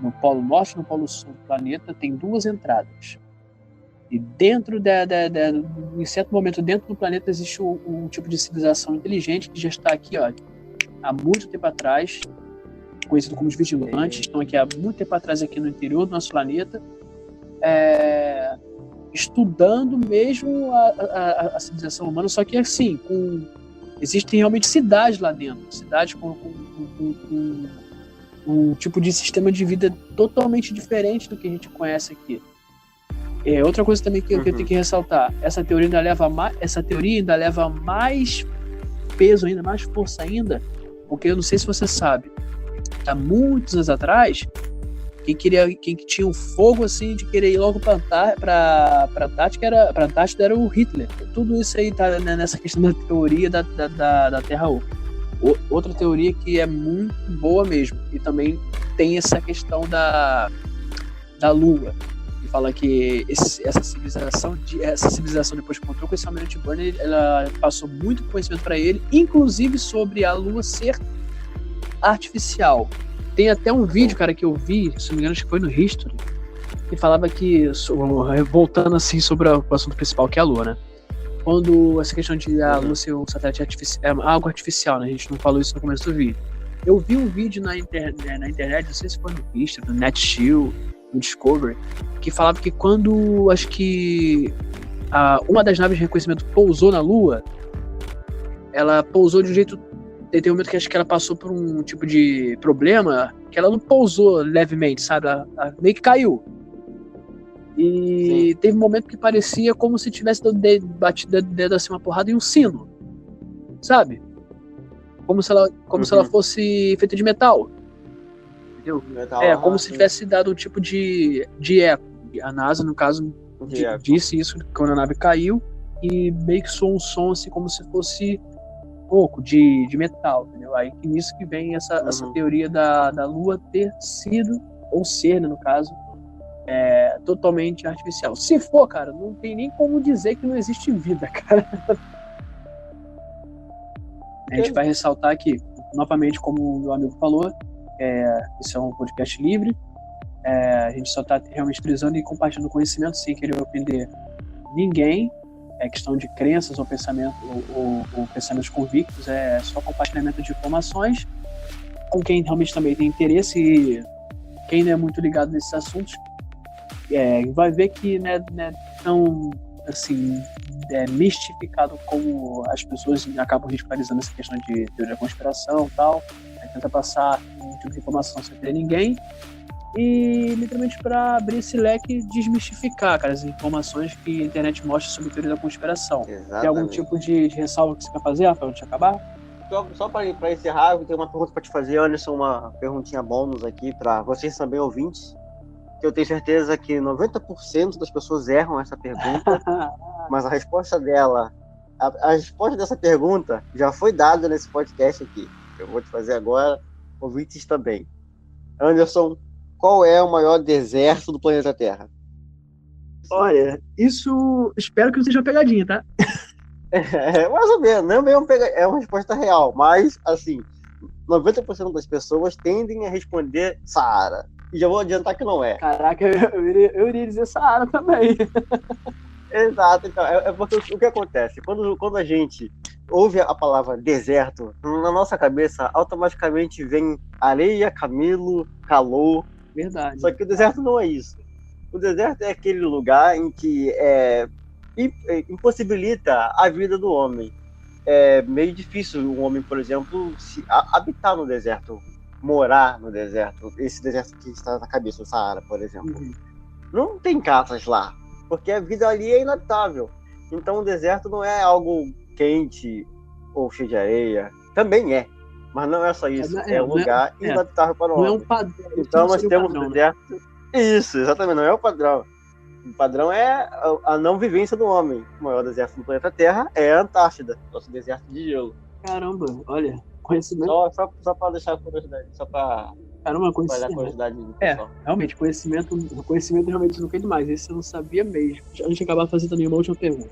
no Polo Norte e no Polo Sul do planeta tem duas entradas. E dentro em certo momento dentro do planeta existe um tipo de civilização inteligente que já está aqui, ó, há muito tempo atrás, conhecido como os vigilantes, estão aqui há muito tempo atrás aqui no interior do nosso planeta, estudando mesmo a civilização humana, só que assim, existem realmente cidades lá dentro, cidades com um tipo de sistema de vida totalmente diferente do que a gente conhece aqui. Outra coisa também que eu tenho que ressaltar, essa teoria ainda leva mais peso ainda, mais força ainda, porque eu não sei se você sabe, há muitos anos atrás, quem tinha um fogo assim de querer ir logo para Antártida era o Hitler. Tudo isso aí tá nessa questão da teoria da Terra Oca. Outra teoria que é muito boa mesmo, e também tem essa questão da Lua, que fala que essa civilização depois que encontrou com esse almirante Byrne, ela passou muito conhecimento para ele, inclusive sobre a Lua ser artificial. Tem até um vídeo, cara, que eu vi, se não me engano, acho que foi no History, que falava que, voltando assim sobre o assunto principal, que é a Lua, né? Quando essa questão de a Lua ser um satélite artificial, algo artificial, né? A gente não falou isso no começo do vídeo. Eu vi um vídeo na internet, não sei se foi no History, no NetShield, no Discovery, que falava que quando, acho que uma das naves de reconhecimento pousou na Lua, ela pousou de um jeito... Tem um momento que acho que ela passou por um tipo de problema que ela não pousou levemente, sabe? Ela meio que caiu. E teve um momento que parecia como se tivesse batido dedo assim uma porrada em um sino, sabe? Como se ela fosse feita de metal. Entendeu? Como se tivesse dado um tipo de eco. A NASA, no caso, disse isso quando a nave caiu, e meio que soou um som assim como se fosse pouco de metal, entendeu? Aí nisso que vem essa teoria da Lua ter sido, ou ser, né, no caso, totalmente artificial. Se for, cara, não tem nem como dizer que não existe vida, cara. A gente vai ressaltar aqui, novamente, como o meu amigo falou, isso é um podcast livre, a gente só está realmente utilizando e compartilhando conhecimento sem querer ofender ninguém. é questão de crenças ou pensamento ou pensamentos convictos, é só compartilhamento de informações com quem realmente também tem interesse e quem não é muito ligado nesses assuntos vai ver que não é tão assim, mistificado como as pessoas acabam ridicularizando essa questão de teoria da conspiração e tal, tenta passar um tipo de informação sem ter ninguém e literalmente para abrir esse leque e desmistificar, cara, as informações que a internet mostra sobre teoria da conspiração. Exatamente. Tem algum tipo de ressalva que você quer fazer, Rafael, antes de acabar? Só para encerrar, eu tenho uma pergunta para te fazer, Anderson, uma perguntinha bônus aqui para vocês também ouvintes, que eu tenho certeza que 90% das pessoas erram essa pergunta, mas a resposta dessa pergunta já foi dada nesse podcast aqui. Eu vou te fazer agora, ouvintes também. Anderson, qual é o maior deserto do planeta Terra? Olha, isso espero que não seja uma pegadinha, tá? Mais ou menos, não é uma resposta real, mas assim, 90% das pessoas tendem a responder Saara. E já vou adiantar que não é. Caraca, eu iria dizer Saara também. Exato, então, é porque o que acontece? Quando a gente ouve a palavra deserto, na nossa cabeça automaticamente vem areia, camelo, calor. Verdade. Só que o deserto não é isso. O deserto é aquele lugar em que impossibilita a vida do homem. É meio difícil um homem, por exemplo, habitar no deserto, morar no deserto. Esse deserto que está na cabeça do Saara, por exemplo. Uhum. Não tem casas lá, porque a vida ali é inabitável. Então o deserto não é algo quente ou cheio de areia. Também é, mas não é só isso. É um lugar inabitável para o homem. Não é um padrão. Então nós temos padrão, o deserto. Né? Isso, exatamente, não é o padrão. O padrão é a não vivência do homem. O maior deserto do planeta Terra é a Antártida, nosso deserto de gelo. Caramba, olha, conhecimento. Só para deixar a curiosidade, só para conhecimento. a curiosidade do pessoal. Realmente, conhecimento realmente nunca é demais. Esse eu não sabia mesmo. Antes de acabar fazendo também uma última pergunta.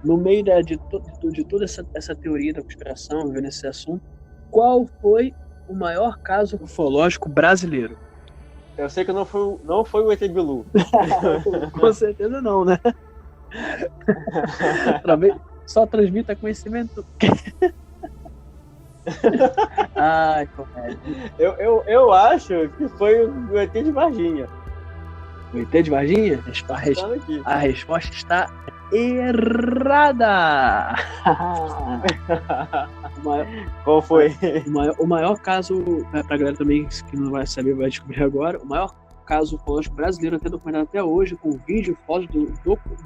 No meio de toda essa teoria da conspiração, vendo esse assunto, qual foi o maior caso ufológico brasileiro? Eu sei que não foi o ET Bilu. Com certeza não, né? Só transmita conhecimento. Ai, comédia. Eu acho que foi o ET de Varginha. O ET de Varginha? A resposta está errada! Qual foi? O maior caso, pra galera também que não vai saber, vai descobrir agora, o maior caso ufológico brasileiro até documentado até hoje, com vídeo, fotos,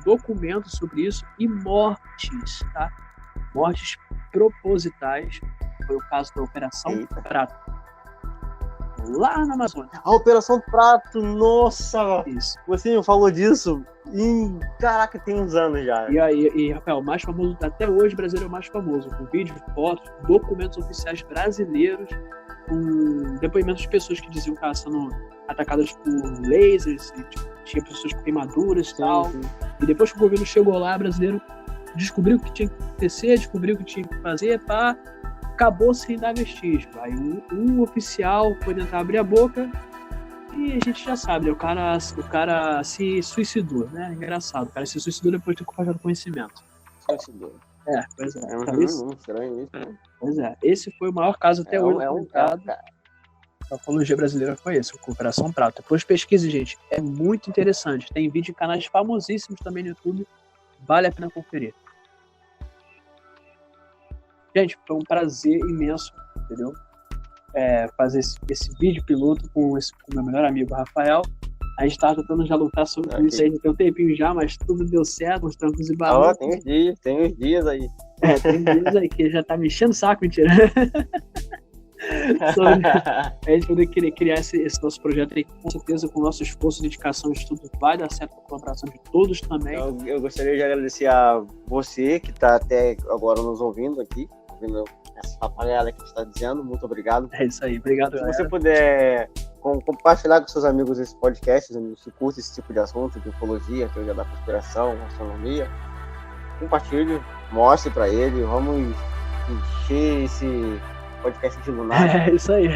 documentos sobre isso e mortes, tá? Mortes propositais. Foi o caso da Operação Prato, lá na Amazônia. A Operação Prato, nossa! Isso. Você me falou disso caraca, tem uns anos já. E Rafael, o mais famoso até hoje, brasileiro é o mais famoso, com vídeos, fotos, documentos oficiais brasileiros, com depoimentos de pessoas que diziam que estavam sendo atacadas por lasers, e, tinha pessoas com queimaduras e tal. E depois que o governo chegou lá, brasileiro descobriu o que tinha que acontecer, descobriu o que tinha que fazer, acabou sem dar vestígio. Aí um oficial foi tentar abrir a boca e a gente já sabe, né? O cara se suicidou, né? Engraçado, o cara se suicidou depois de ter compartilhado conhecimento. Suicidou. Pois é. Estranho isso, né? Pois é, esse foi o maior caso até hoje documentado. A ufologia brasileira foi esse, a Operação Prato. Depois pesquise, gente, é muito interessante. Tem vídeo em canais famosíssimos também no YouTube, vale a pena conferir. Gente, foi um prazer imenso, entendeu? Fazer esse vídeo piloto com meu melhor amigo, Rafael. A gente estava tentando já lutar sobre isso aí, tem um tempinho já, mas tudo deu certo, uns trancos e barulhos. Tem uns dias aí. Tem dias aí que já tá me enchendo o saco, mentira. A gente poder criar esse nosso projeto aí, com certeza, com o nosso esforço, dedicação, estudo, vai dar certo com a colaboração de todos também. Eu gostaria de agradecer a você que está até agora nos ouvindo aqui, ouvindo essa papagaiada que a gente está dizendo. Muito obrigado. É isso aí, obrigado. Se você puder compartilhar com seus amigos esse podcast, se curte esse tipo de assunto, de ufologia, teoria da conspiração, astronomia, compartilhe, mostre para ele, vamos encher esse podcast de lunar. É isso aí.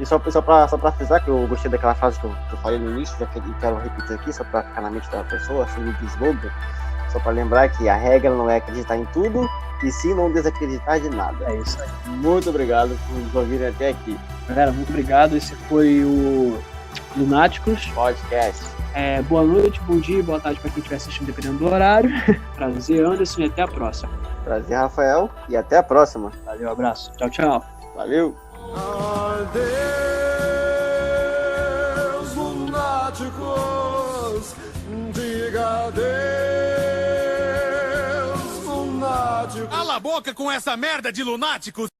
E só pra frisar que eu gostei daquela frase que eu falei no início, já que eu quero repetir aqui, só pra ficar na mente da pessoa, assim, de slogan. Só para lembrar que a regra não é acreditar em tudo, e sim não desacreditar de nada. É isso aí. Muito obrigado por nos ouvirem até aqui. Galera, muito obrigado. Esse foi o Lunáticos Podcast. Boa noite, bom dia, boa tarde para quem estiver assistindo, dependendo do horário. Prazer, Anderson, e até a próxima. Prazer, Rafael, e até a próxima. Valeu, abraço. Tchau, tchau. Valeu. Adeus, lunáticos, diga adeus, lunáticos. Cala a boca com essa merda de lunáticos!